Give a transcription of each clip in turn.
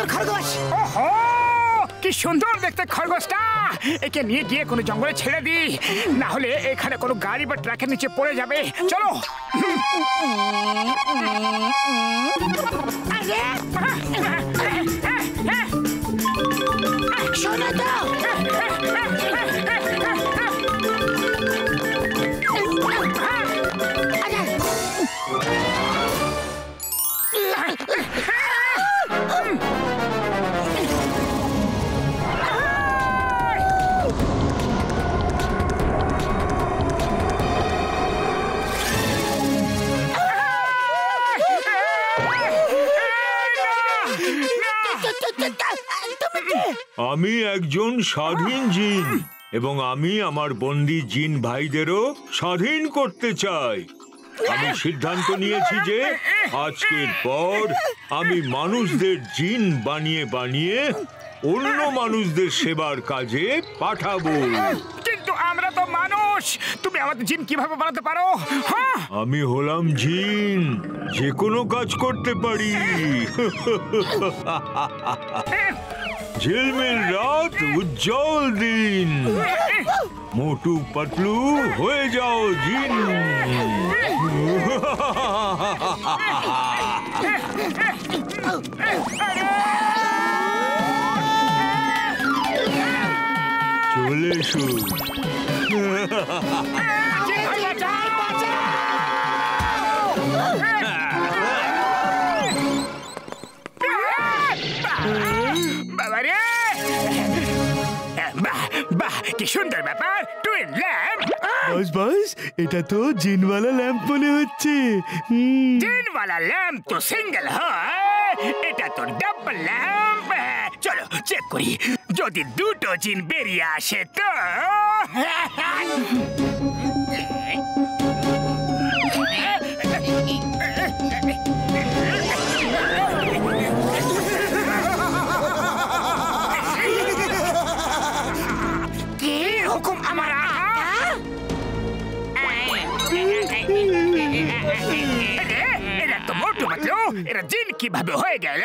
সুন্দর খরগোশ। ওহো, কি সুন্দর দেখতে খরগোশটা। একে নিয়ে গিয়ে কোনো জঙ্গলে ছেড়ে দি, না হলে এখানে কোনো গাড়ি বা ট্রাকের নিচে পড়ে যাবে। চলো। শোনো তো, আমি একজন স্বাধীন জিন এবং আমি আমার বন্দী জিন ভাইদেরও স্বাধীন করতে চাই। আমি সিদ্ধান্ত নিয়েছি যে আজকের পর আমি মানুষদের জিন বানিয়ে বানিয়ে অন্য মানুষদের সেবার কাজে পাঠাবো। কিন্তু আমরা তো মানুষ, তুমি আমাদের জিন কিভাবে বানাতে পারো? আমি হলাম জিন, যে কোনো কাজ করতে পারি। ঝিলমিল রাত, উজ্জ্বল দিন, মোটু পাতলু হয়ে যাও জিন। চলে এসো। বাবারে, বাহ, কি সুন্দর ব্যাপার। Twin lamp. বস বস, এটা তো জিনওয়ালা ল্যাম্প মনে হচ্ছে। জিনওয়ালা ল্যাম্প তো সিঙ্গেল হয়, এটা তো ডাবল ল্যাম্প। চলো চেক করি, যদি দুটো জিন বেরিয়ে আসে তো। কি হুকুম আমার? এরা তো মোটু পাতলু, এরা জিন কিভাবে হয়ে গেল?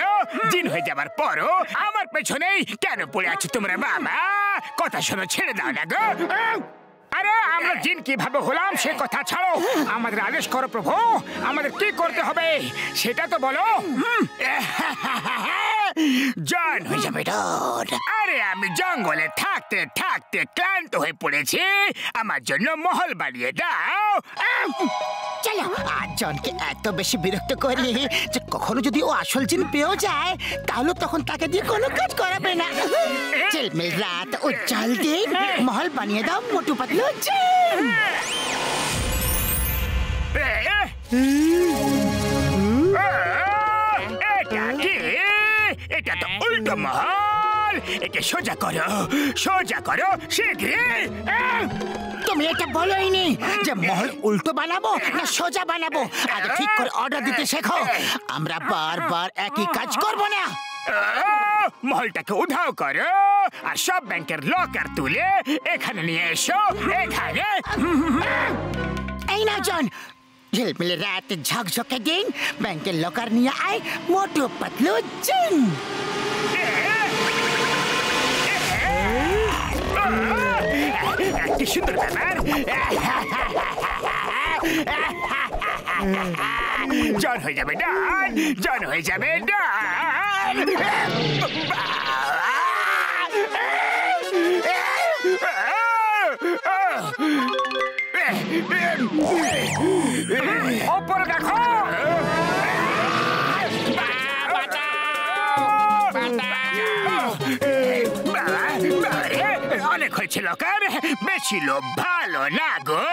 জিন হয়ে যাবার পরও আমার পেছনেই কেন পড়ে আছো তোমরা বাবা? কথা শোনো, ছেড়ে দাও না গো। আরে আমরা জিন কিভাবে হলাম সে কথা ছাড়ো, আমাদের আদেশ করো প্রভু। আমাদের কি করতে হবে সেটা তো বলো। জন হয়ে যাবে ডন। আরে আমি জঙ্গলে থাকতে থাকতে ক্লান্ত হয়ে পড়েছি, আমার জন্য মহল বানিয়ে দাও। চলো, আর জনকে এত বেশি বিরক্ত করি যে কখনো যদি ও আসল জিন পেয়েও যায়, তাহলে তখন তাকে দিয়ে কোনো কাজ করাবে না। ঝিলমিল রাত, উজ্জ্বল দিন, মহল বানিয়ে দাও মোটু পাতলু জিন। এটা কি? এটা তো উল্টো মহল। একে সোজা করো, সোজা করো শীঘ্রই। তুমি এটা বলোইনি যে মহল উল্টো বানাবো না সোজা বানাবো। আগে ঠিক করে অর্ডার দিতে শেখো, আমরা বারবার একই কাজ করব না। মহলটাকে উধাও করো আর সব ব্যাংকের লকার তুলে এখানে নিয়ে এসো। এখানে এই না জন, ঝিলমিল রাত, ঝকঝকে দিন, ব্যাংকের লকার নিয়ে আয় মোটু পাতলু জিন। কি সুন্দর ব্যাপার। জন হয়ে যাবে ডান, জন হয়ে যাবে ডান। ওপরে দেখো। অনেক হয়েছিল কার, বেশি লোভ ভালো না গো।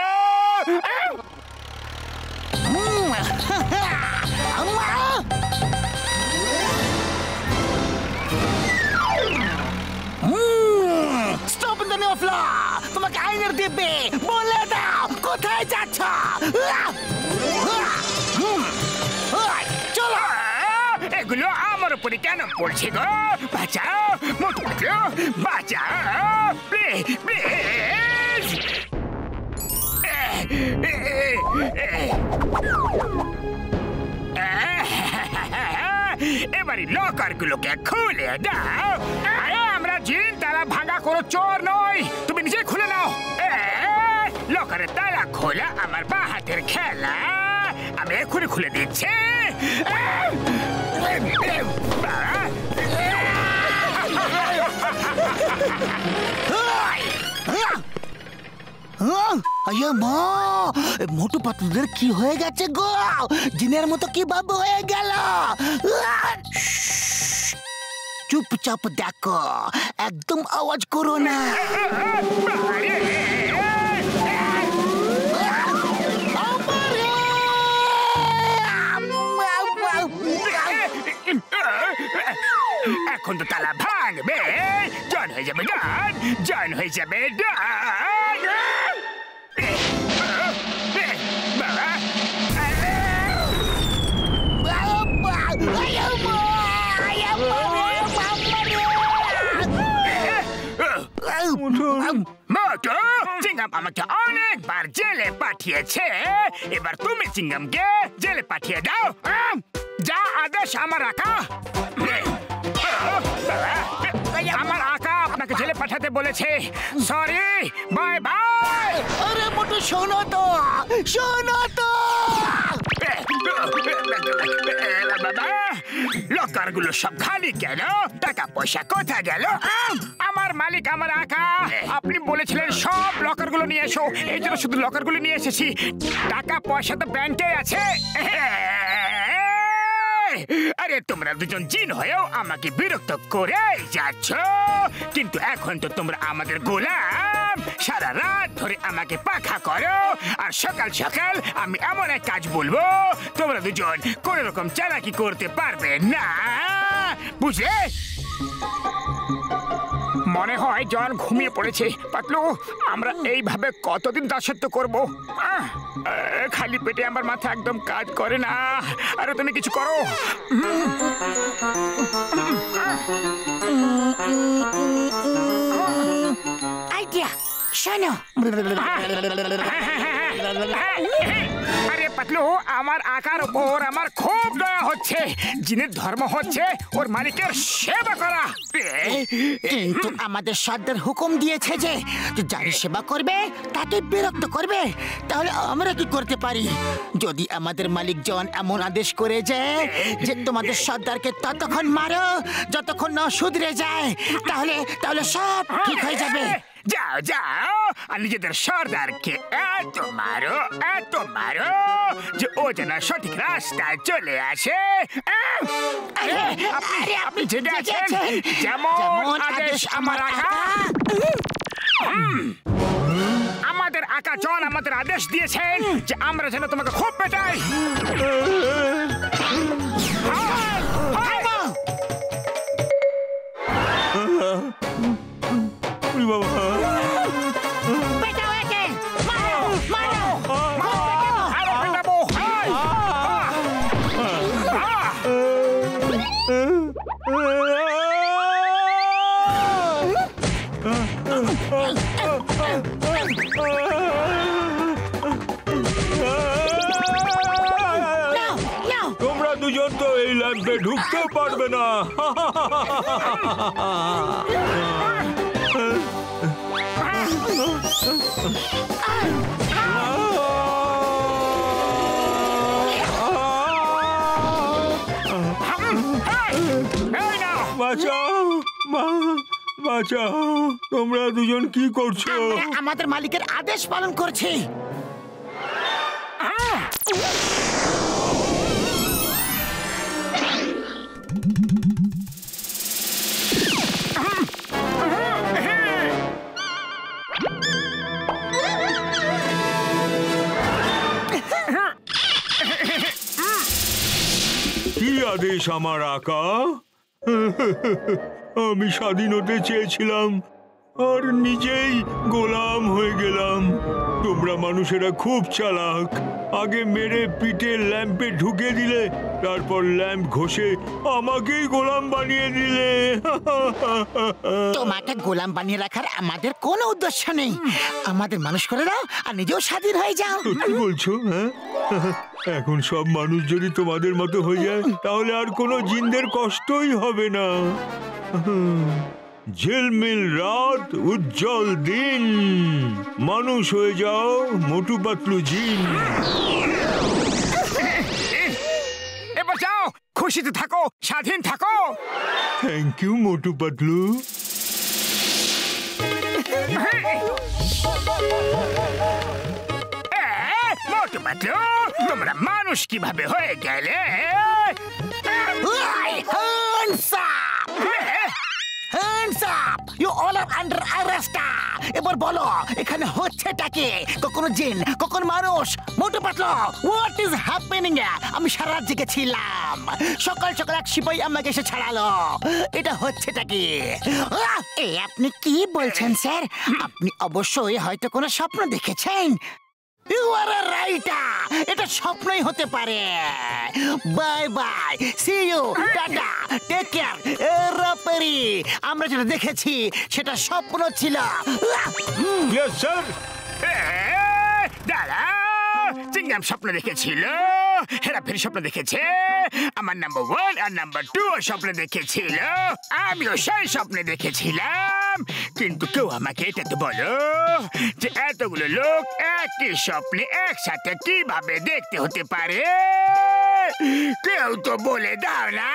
Stop in the new floor, তোমাকে আইনের দিবে, বলে দাও কোথায় যাচ্ছ। চলো। এগুলো আমার উপরে কেন পড়ছে গো? বাঁচাও মোটু পাতলু, বাঁচাও প্লিজ প্লিজ। এবারে লকার গুলোকে খুলে দাও। আরে আমরা জিন তালা ভাঙা কোনো চোর নই, তুমি নিজে খুলে নাও। লকারের তালা খোলা আমার বা হাতের খেলা, আমি এক্ষুনি খুলে দিচ্ছি। মোটু পাতলুদের কি হয়ে গেছে গো? জিনের মতো কিভাবে হয়ে গেল? চুপচাপ দেখো, একদম আওয়াজ করো না। এখন তো তালা ভাঙবে, জন হয়ে যাবে ডান, জন হয়ে যাবে ডান। মোটু, চিংগাম আমাকে অনেকবার জেলে পাঠিয়েছে, এবার তুমি চিংগামকে জেলে পাঠিয়ে দাও। যা আদেশ আমার আকা। আমার আকা আপনাকে জেলে পাঠাতে বলেছে। Sorry, bye bye. আরে মোটু শোনো তো, শোনো তো। লকার গুলো সব খালি কেন? টাকা পয়সা কোথায় গেল? আমার মালিক আমার আকা, আপনি বলেছিলেন সব লকার গুলো নিয়ে এসো, এই জন্য শুধু লকার গুলো নিয়ে এসেছি। টাকা পয়সা তো ব্যাংকে আছে। আরে তোমরা দুজন জিন হয়েও আমাকে বিরক্ত করে যাচ্ছ, কিন্তু এখন তো তোমরা আমাদের গোলাম। সারা রাত ধরে আমাকে পাখা করো, আর সকাল সকাল আমি এমন এক কাজ বলবো তোমরা দুজন কোন রকম চালাকি করতে পারবে না, বুঝলে? মনে হয় জন ঘুমিয়ে পড়েছে। পাতলু, আমরা এইভাবে কতদিন দাসত্ব করব? খালি পেটে আমার মাথা একদম কাজ করে না। আরে তুমি কিছু করো। আইডিয়া, শোনো। আরে পাতলু, আমার আকার উপর আমার খুব দয়া হচ্ছে। জিনের ধর্ম হচ্ছে ওর মালিকের সেবা করা, কিন্তু আমাদের সর্দার হুকুম দিয়েছে যে যার সেবা করবে তাকে বিরক্ত করবে। তাহলে আমরা কি করতে পারি? যদি আমাদের মালিক জন এমন আদেশ করে যায় যে তোমাদের সর্দারকে ততক্ষণ মারো যতক্ষণ না শুধরে যায়, তাহলে সব ঠিক হয়ে যাবে। যাও যাও, আর নিজেদের সর্দারকে এত মারো যে ও যেন সঠিক রাস্তায় চলে আসে। আপনি জেনে আছেন, যেমন আদেশ আমার আকা। আমাদের আকা জন আমাদের আদেশ দিয়েছেন যে আমরা যেন তোমাকে খুব পেটাই। তোমরা দুজন তো এই ল্যাম্পে ঢুকতে পারবে না। বাঁচাও, বাঁচাও, তোমরা দুজন কি করছো? আমাদের মালিকের আদেশ পালন করছি। কি আদেশ আমার আকা? আমি স্বাধীন হতে চেয়েছিলাম আর নিজেই গোলাম হয়ে গেলাম। তোমরা মানুষেরা খুব চালাক। আগে মেরে পিঠে ল্যাম্পে ঢুকে দিলে, তারপর ল্যাম্প ঘষে আমাকেই গোলাম বানিয়ে দিলে। তোমাকে গোলাম বানিয়ে রাখার আমাদের কোনো উদ্দেশ্য নেই। আমাদের মানুষ করে দাও আর নিজেও স্বাধীন হয়ে যাও। সত্যি বলছো? হ্যাঁ, এখন সব মানুষ যদি তোমাদের মতো হয়ে যায়, তাহলে আর কোনো জিনদের কষ্টই হবে না। ঝিলমিল রাত, উজ্জ্বল দিন, মানুষ হয়ে যাও মোটু পাতলু জিন। এবার যাও, খুশিতে থাকো, স্বাধীন থাকো। Thank you Motu Patlu. মোটু পাতলু, তোমরা মানুষ কিভাবে হয়ে গেলে? Hands up! Hands up! You all are under arrest! এবার বলো এখানে হচ্ছেটা কি? কখনো জিন, কখনো মানুষ। Motu Patlu, what is happening? আমি সারা রাত জেগেছিলাম। সকাল সকাল এক সিপাহী আমাকে এসে ছাড়ালো। এটা হচ্ছেটা কি? আপনি কি বলছেন স্যার? আপনি অবশ্যই হয়তো কোনো স্বপ্ন দেখেছেন। You are a writer. এটা স্বপ্নই হতে পারে। Bye bye, see you, tata, take care, এরাপেরি। আমরা যেটা দেখেছি সেটা স্বপ্ন ছিল। Yes sir. দাদা, চিংগাম স্বপ্ন দেখেছিল, হেরাফেরি স্বপ্ন দেখেছে, আমার নাম্বার 1 আর নাম্বার 2 স্বপ্ন দেখেছিল, আমিও সেই স্বপ্নে দেখেছিলাম। কিন্তু কেউ আমাকে এটা তো বলো যে এতগুলো লোক একই স্বপ্নে একসাথে কিভাবে দেখতে হতে পারে? কেউ তো বলে দাও না।